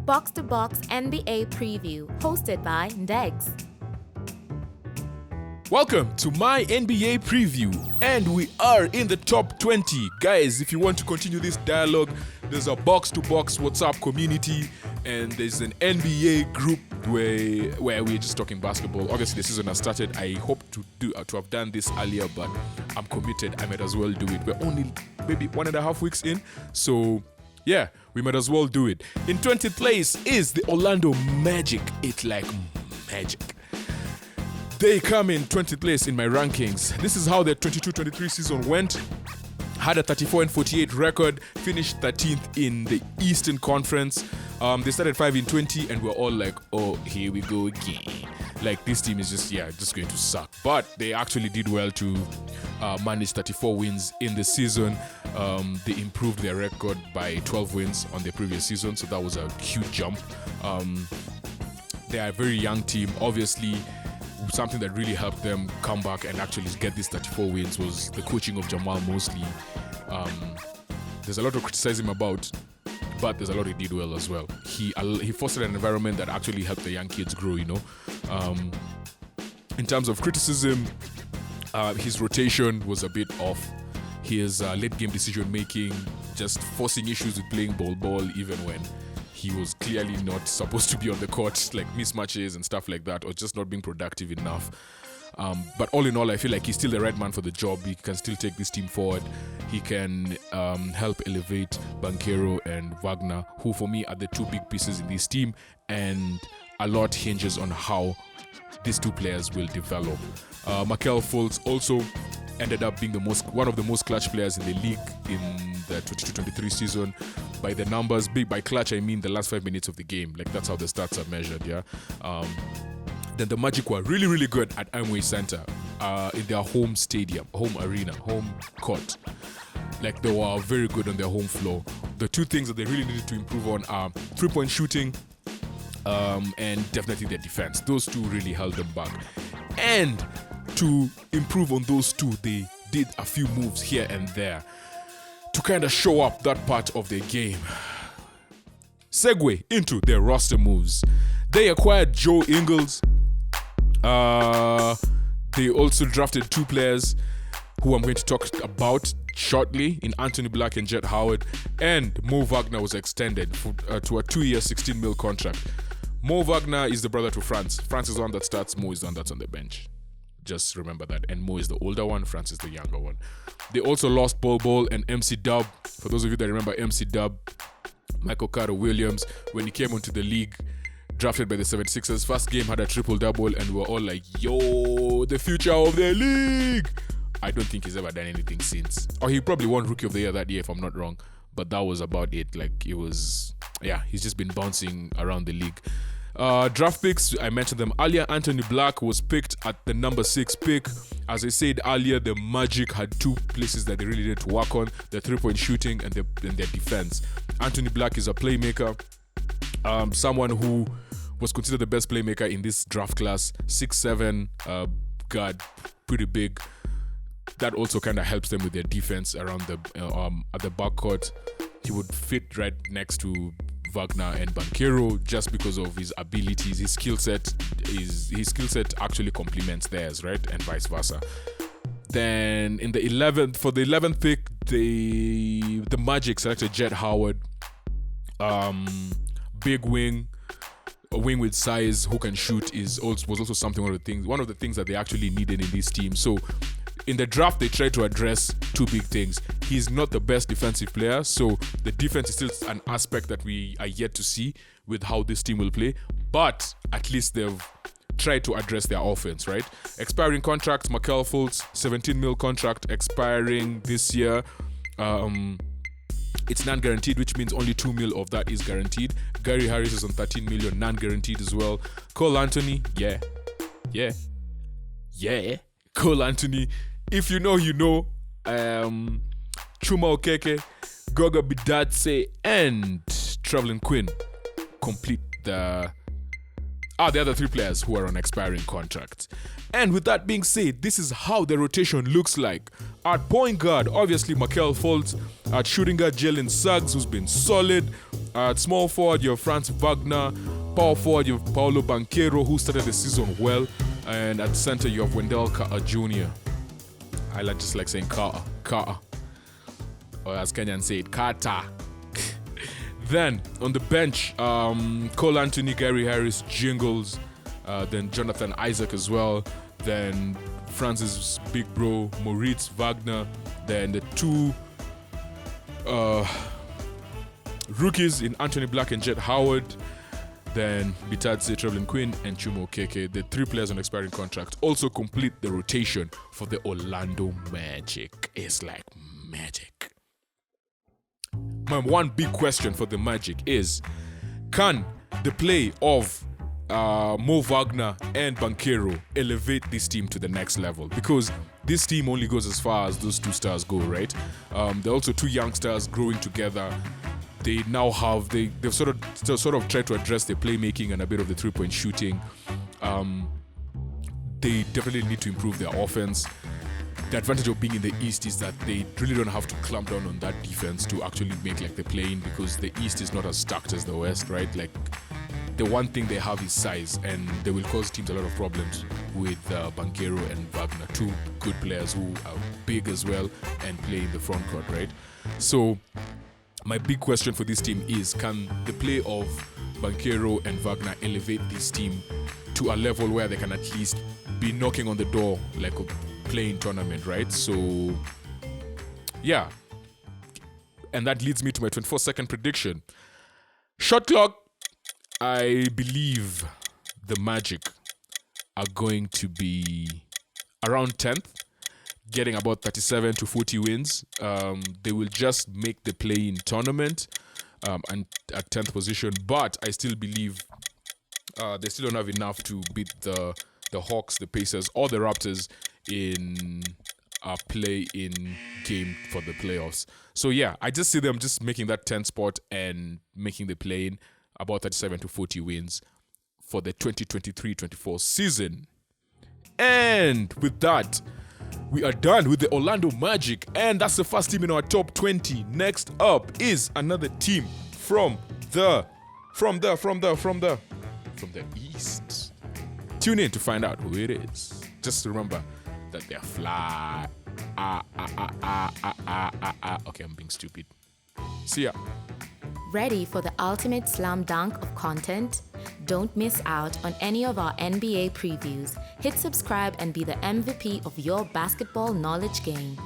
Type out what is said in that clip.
Box to Box NBA Preview, hosted by Ndegz. Welcome to my NBA preview, and we are in the top 20. Guys, if you want to continue this dialogue, there's a box-to-box WhatsApp community, and there's an NBA group where we're just talking basketball. Obviously, the season has started. I hope to have done this earlier, but I'm committed. I might as well do it. We're only maybe 1.5 weeks in, so yeah, we might as well do it. In 20th place is the Orlando Magic. It's like magic. They come in 20th place in my rankings. This is how their 22-23 season went. Had a 34-48 record, finished 13th in the Eastern Conference. They started 5-20, and we're all like, oh, here we go again. Like, this team is just going to suck. But they actually did well to manage 34 wins in the season. They improved their record by 12 wins on the previous season, so that was a huge jump. They are a very young team, obviously. Something that really helped them come back and actually get these 34 wins was the coaching of Jamal Mosley. There's a lot to criticize him about, but there's a lot he did well as well. He fostered an environment that actually helped the young kids grow, In terms of criticism, his rotation was a bit off. His late game decision making, just forcing issues with playing ball even when he was clearly not supposed to be on the court, like mismatches and stuff like that, or just not being productive enough. But all in all, I feel like he's still the right man for the job. He can still take this team forward. He can help elevate Banchero and Wagner, who for me are the two big pieces in this team, and a lot hinges on how these two players will develop. Markelle Fultz also ended up being one of the most clutch players in the league in the 22-23 season. By the numbers, by clutch I mean the last 5 minutes of the game. Like, that's how the stats are measured, yeah. Then the Magic were really, really good at Amway Center, in their home stadium, home arena, home court. Like, they were very good on their home floor. The two things that they really needed to improve on are three-point shooting, and definitely their defense. Those two really held them back. And to improve on those two, they did a few moves here and there to kind of show up that part of their game. Segue into their roster moves. They acquired Joe Ingles. They also drafted two players who I'm going to talk about shortly, in Anthony Black and Jet Howard. And Mo Wagner was extended to a 2-year, $16 million contract. Mo Wagner is the brother to Franz. Franz is the one that starts, Mo is the one that's on the bench. Just remember that. And Mo is the older one, Franz is the younger one. They also lost Bol and MC Dub. For those of you that remember MC Dub, Michael Carter Williams, when he came onto the league, drafted by the 76ers, first game had a triple-double, and we're all like, yo, the future of the league. I don't think he's ever done anything since. Or he probably won Rookie of the Year that year, if I'm not wrong. But that was about it. Like, it was, he's just been bouncing around the league. Draft picks, I mentioned them earlier. Anthony Black was picked at the number 6 pick. As I said earlier, the Magic had two places that they really needed to work on: their three-point shooting and their defense. Anthony Black is a playmaker, someone who was considered the best playmaker in this draft class. 6'7", guard, pretty big. That also kind of helps them with their defense around at the backcourt. He would fit right next to Wagner and Banchero just because of his abilities. His skill set actually complements theirs, right? And vice versa. Then in the 11th pick, the Magic selected Jet Howard. Big wing, a wing with size who can shoot was also something, one of the things that they actually needed in this team. So in the draft, they tried to address two big things. He's not the best defensive player, so the defense is still an aspect that we are yet to see with how this team will play. But at least they've tried to address their offense, right? Expiring contracts, Markelle Fultz, $17 million contract expiring this year. It's non-guaranteed, which means only $2 million of that is guaranteed. Gary Harris is on $13 million, non-guaranteed as well. Cole Anthony, yeah. Cole Anthony, if you know, you know. Chuma Okeke, Goga Bidatse, and Traveling Quinn complete the are the other three players who are on expiring contracts. And with that being said, this is how the rotation looks like. At point guard, obviously Markel Fultz. At shooting guard, Jalen Suggs, who's been solid. At small forward, you have Franz Wagner. Power forward, you have Paolo Banchero, who started the season well. And at center, you have Wendell Carter Jr. I just like saying Carter. Or as Kenyan say it, Carter. Then on the bench, Cole Anthony, Gary Harris, Jingles, then Jonathan Isaac as well, then Francis' big bro, Moritz Wagner, then the two rookies in Anthony Black and Jet Howard, then Bitadze, Trevelyan Quinn, and Chumo Keke. The three players on expiring contract also complete the rotation for the Orlando Magic. It's like magic. My one big question for the Magic is, can the play of Mo Wagner and Banchero elevate this team to the next level? Because this team only goes as far as those two stars go, right? They're also two young stars growing together. They now have they've sort of tried to address the playmaking and a bit of the 3-point shooting. They definitely need to improve their offense. The advantage of being in the East is that they really don't have to clamp down on that defense to actually make like the play-in, because the East is not as stacked as the West, right? Like, the one thing they have is size, and they will cause teams a lot of problems with Banchero and Wagner, two good players who are big as well and play in the front court, right? So my big question for this team is, can the play of Banchero and Wagner elevate this team to a level where they can at least be knocking on the door like a playing tournament, right? So yeah, and that leads me to my 24-second prediction. Shot clock. I believe the Magic are going to be around 10th, getting about 37 to 40 wins. They will just make the play-in tournament and at 10th position, but I still believe they still don't have enough to beat the Hawks, the Pacers, or the Raptors in a play-in game for the playoffs. So yeah, I just see them just making that 10th spot and making the play-in, about 37 to 40 wins for the 2023-24 season. And with that, we are done with the Orlando Magic, and that's the first team in our top 20. Next up is another team from the East. Tune in to find out who it is. Just remember that they're fly. Okay, I'm being stupid. See ya. Ready for the ultimate slam dunk of content? Don't miss out on any of our NBA previews. Hit subscribe and be the MVP of your basketball knowledge game.